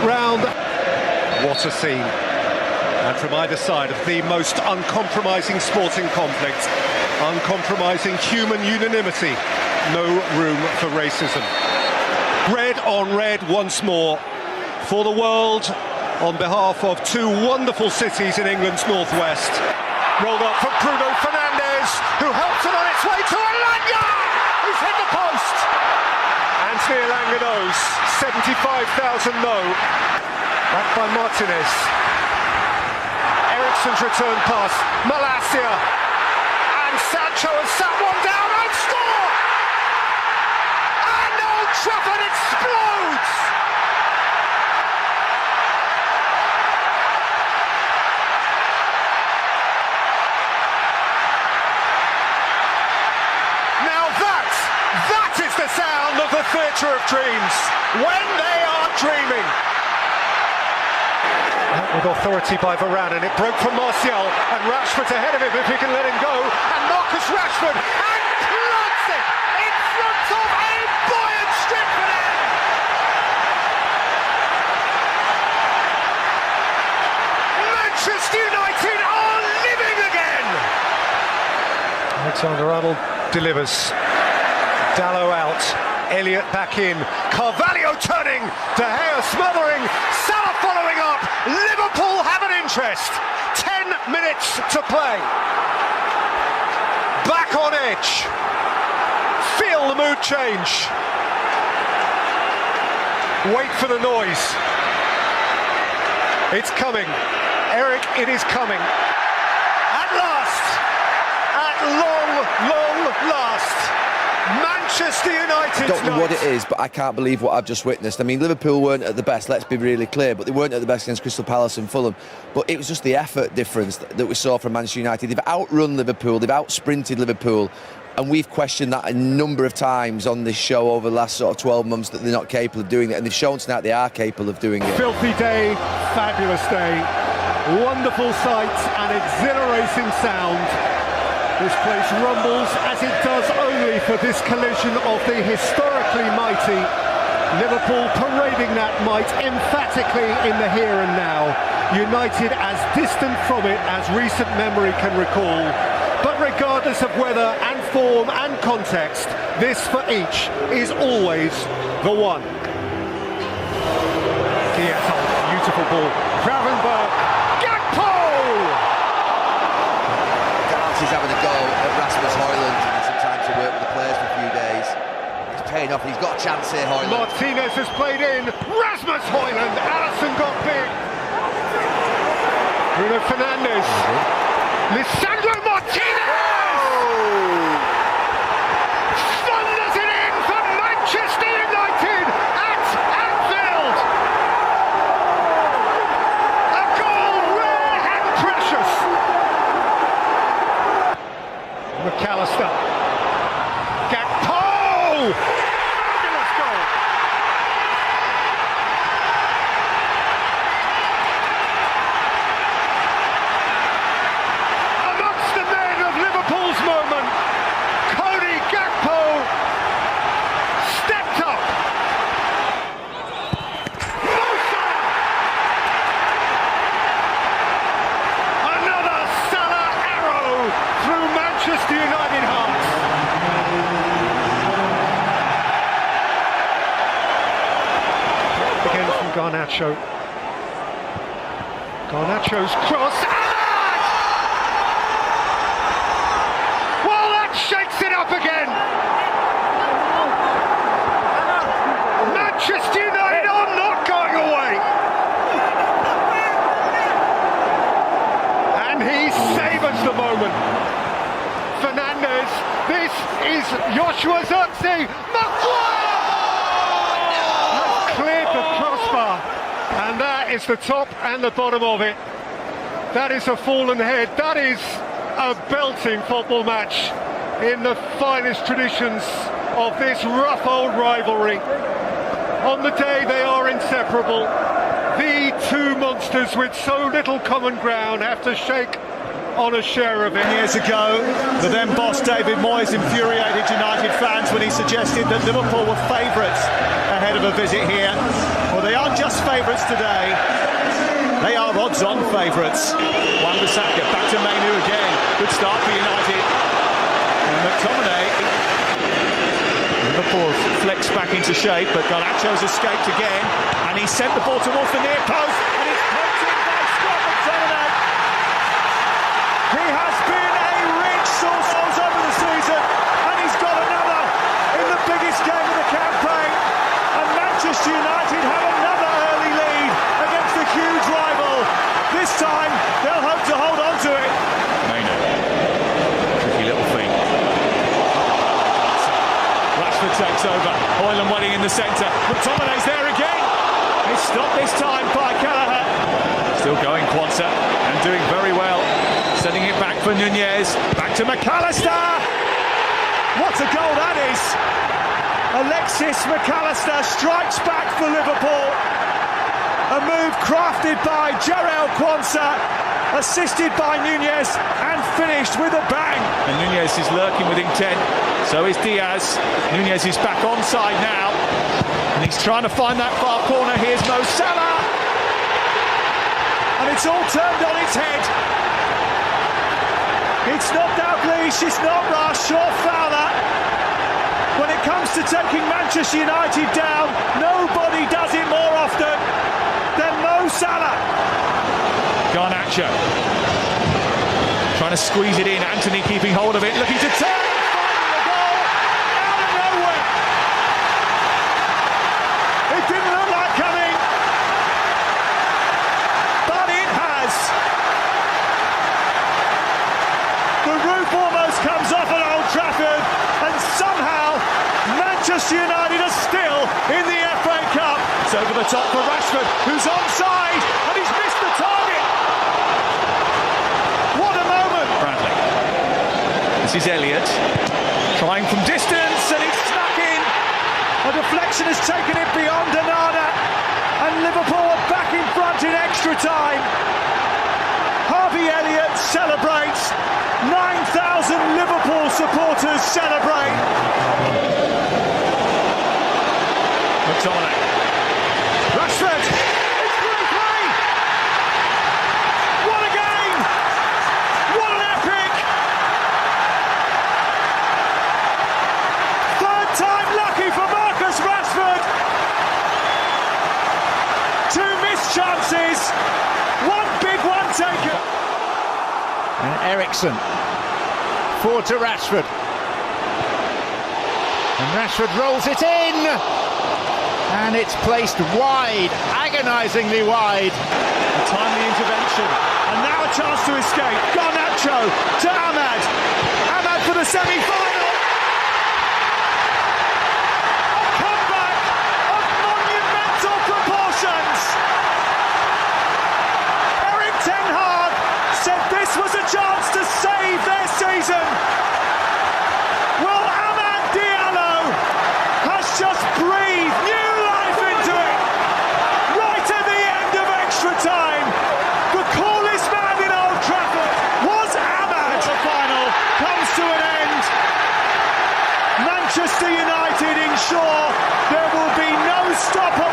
round. What a scene. And from either side of the most uncompromising sporting conflict, uncompromising human unanimity, no room for racism. Red on red once more for the world on behalf of two wonderful cities in England's northwest. Rolled up for Bruno Fernandes, who helps it on its way to Alanya, who's hit the post. Anthony Elanga knows, 75,000 no. Back by Martinez. Eriksen's return pass, Malacia. And Sancho has sat one down and score! And Old Trafford explodes! Now that is the sound of the theatre of dreams, when they are dreaming. With authority by Varane, and it broke from Martial, and Rashford's ahead of him if he can let him go, and Marcus Rashford, and plants it in front of a buoyant Strypinen! Manchester United are living again! Alexander-Arnold delivers. Dalot out, Elliott back in, Carvalho turning, De Gea smothering, Salah following up, Liverpool have an interest, 10 minutes to play. Back on edge, feel the mood change. Wait for the noise. It's coming, Eric, it is coming. At last, at long last. Manchester United. I don't know what it is, but I can't believe what I've just witnessed. I mean, Liverpool weren't at the best, let's be really clear, but they weren't at the best against Crystal Palace and Fulham. But it was just the effort difference that we saw from Manchester United. They've outrun Liverpool, they've out-sprinted Liverpool, and we've questioned that a number of times on this show over the last sort of 12 months that they're not capable of doing it, and they've shown tonight they are capable of doing it. Filthy day, fabulous day, wonderful sights and exhilarating sound. This place rumbles as it does only for this collision of the historically mighty. Liverpool parading that might emphatically in the here and now. United as distant from it as recent memory can recall. But regardless of weather and form and context, this for each is always the one. Kiesel, beautiful ball. Gravenberg, Gakpo! He's having a go at Rasmus Højlund. He's some time to work with the players for a few days. It's paying off. He's got a chance here, Højlund. Martinez has played in. Rasmus Højlund. Alisson got big. Bruno Fernandes. Lisandro Martinez! Thunders it in for Manchester United at Anfield. A goal rare and precious. McAllister. Gakpo! Fabulous goal! Amongst the men of Liverpool's moment, Cody Gakpo stepped up. Mo Salah! Another Salah arrow through Manchester United hearts. Again from Garnacho. Garnacho's cross. Well, that shakes it up again. Manchester United are not going away. And he savours the moment. Fernandes, this is Joshua Zirkzee. Maguire! Has cleared the crossbar, and that is the top and the bottom of it. That is a fallen head. That is a belting football match in the finest traditions of this rough old rivalry. On the day they are inseparable. The two monsters with so little common ground have to shake on a share of it. Years ago, the then boss David Moyes infuriated United fans when he suggested that Liverpool were favourites ahead of a visit here. Well, they aren't just favourites today, they are odds-on favourites. Wan-Bissaka back to Mainu again. Good start for United. And McTominay. Liverpool flicks back into shape, but Garnacho's escaped again, and he sent the ball towards the near post, and it's poked in by Scott McTominay. He has been a rich source over the season, and he's got another in the biggest game of the campaign. And Manchester United have another early lead against a huge rival. This time, they'll hope to hold on to it. Mainu, tricky little thing. Rashford takes over. Hoyland waiting in the centre. McTominay's there again. It's stopped this time by Kelleher. Still going, Quansah, and doing very well. Sending it back for Nunez. Back to McAllister. What a goal that is. Alexis McAllister strikes back for Liverpool. A move crafted by Jarell Quansah, assisted by Nunez, and finished with a bang. And Nunez is lurking with intent. So is Diaz. Nunez is back onside now. And he's trying to find that far corner. Here's Mo Salah. And it's all turned on its head. It's not Dalglish, it's not Rush or Fowler. When it comes to taking Manchester United down, nobody does it more often than Mo Salah. Garnacho trying to squeeze it in. Anthony keeping hold of it, looking to turn, finding a goal out of nowhere. It didn't look like coming, but it has. The roof almost comes off at Old Trafford, and somehow Manchester United are still in the FA Cup. It's over the top for Rashford, who's onside, and he's missed the target. What a moment! Bradley. This is Elliott, trying from distance, and it's snuck in. A deflection has taken it beyond Onana, and Liverpool are back in front in extra time. Harvey Elliott celebrates. 9,000 Liverpool supporters celebrate. McTominay. Rashford. It's 3-3. What a game. What an epic. Third time lucky for Marcus Rashford. Two missed chances. One big one taken. And Eriksen forward to Rashford, and Rashford rolls it in, and it's placed wide, agonisingly wide. A timely intervention, and now a chance to escape. Garnacho to Ahmad. Ahmad for the semi-final. A comeback of monumental proportions. Erik ten Hag said this was a chance to save their season. Well, Amad Diallo has just breathed new life into it. Right at the end of extra time, the coolest man in Old Trafford was Amad. The final comes to an end. Manchester United ensure there will be no stop on